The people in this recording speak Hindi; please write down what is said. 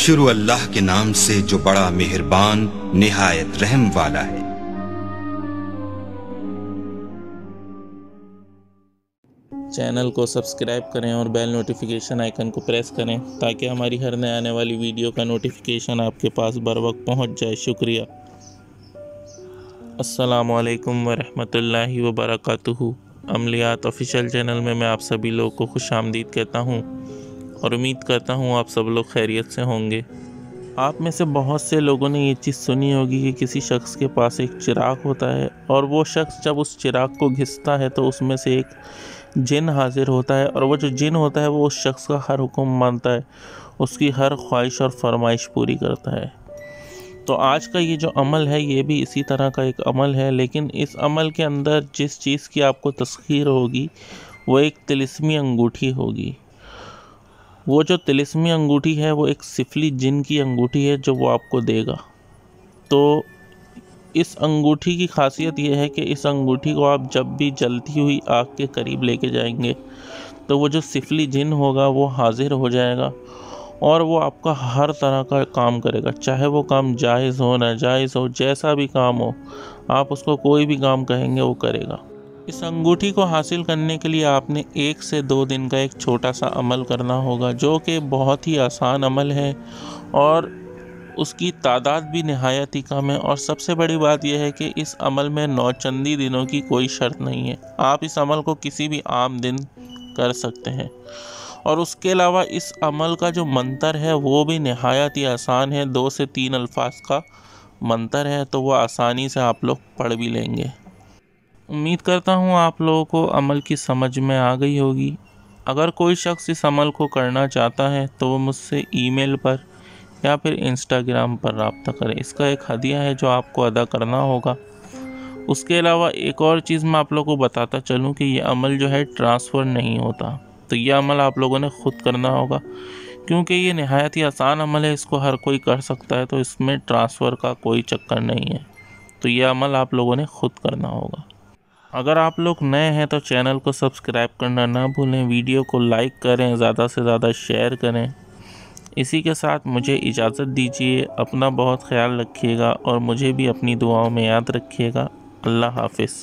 शुरू अल्लाह के नाम से जो बड़ा मेहरबान निहायत रहम वाला है। चैनल को सब्सक्राइब करें और बेल नोटिफिकेशन आइकन को प्रेस करें ताकि हमारी हर नए आने वाली वीडियो का नोटिफिकेशन आपके पास बर वक्त पहुँच जाए। शुक्रिया। अस्सलामु अलैकुम वरहमतुल्लाहि वबरकातुहू। अमलियात ऑफिशियल चैनल में मैं आप सभी लोगों को खुश आमदीद कहता हूँ और उम्मीद करता हूँ आप सब लोग खैरियत से होंगे। आप में से बहुत से लोगों ने ये चीज़ सुनी होगी कि किसी शख्स के पास एक चिराग होता है और वो शख्स जब उस चिराग को घिसता है तो उसमें से एक जिन हाजिर होता है और वो जो जिन होता है वो उस शख्स का हर हुक्म मानता है, उसकी हर ख्वाहिश और फरमाइश पूरी करता है। तो आज का ये जो अमल है ये भी इसी तरह का एक अमल है, लेकिन इस अमल के अंदर जिस चीज़ की आपको तस्खीर होगी वो एक तिलिस्मी अंगूठी होगी। वो जो तिलिस्मी अंगूठी है वो एक सिफली जिन की अंगूठी है जो वो आपको देगा। तो इस अंगूठी की खासियत ये है कि इस अंगूठी को आप जब भी जलती हुई आग के करीब लेके जाएंगे तो वो जो सिफली जिन होगा वो हाजिर हो जाएगा और वो आपका हर तरह का काम करेगा, चाहे वो काम जायज़ हो नाजायज़ हो, जैसा भी काम हो, आप उसको कोई भी काम कहेंगे वो करेगा। इस अंगूठी को हासिल करने के लिए आपने 1 से 2 दिन का एक छोटा सा अमल करना होगा जो कि बहुत ही आसान अमल है और उसकी तादाद भी निहायत ही कम है। और सबसे बड़ी बात यह है कि इस अमल में नौचंदी दिनों की कोई शर्त नहीं है। आप इस अमल को किसी भी आम दिन कर सकते हैं और उसके अलावा इस अमल का जो मंतर है वो भी निहायत ही आसान है। 2 से 3 अल्फाज का मंतर है तो वो आसानी से आप लोग पढ़ भी लेंगे। उम्मीद करता हूँ आप लोगों को अमल की समझ में आ गई होगी। अगर कोई शख्स इस अमल को करना चाहता है तो वो मुझसे ईमेल पर या फिर इंस्टाग्राम पर रब्ता करें। इसका एक हदिया है जो आपको अदा करना होगा। उसके अलावा एक और चीज़ मैं आप लोगों को बताता चलूँ कि ये अमल जो है ट्रांसफ़र नहीं होता, तो ये अमल आप लोगों ने ख़ुद करना होगा क्योंकि ये नहायत ही आसान अमल है, इसको हर कोई कर सकता है, तो इसमें ट्रांसफ़र का कोई चक्कर नहीं है। तो ये अमल आप लोगों ने ख़ुद करना होगा। अगर आप लोग नए हैं तो चैनल को सब्सक्राइब करना ना भूलें, वीडियो को लाइक करें, ज़्यादा से ज़्यादा शेयर करें। इसी के साथ मुझे इजाज़त दीजिए। अपना बहुत ख्याल रखिएगा और मुझे भी अपनी दुआओं में याद रखिएगा। अल्लाह हाफ़िज़।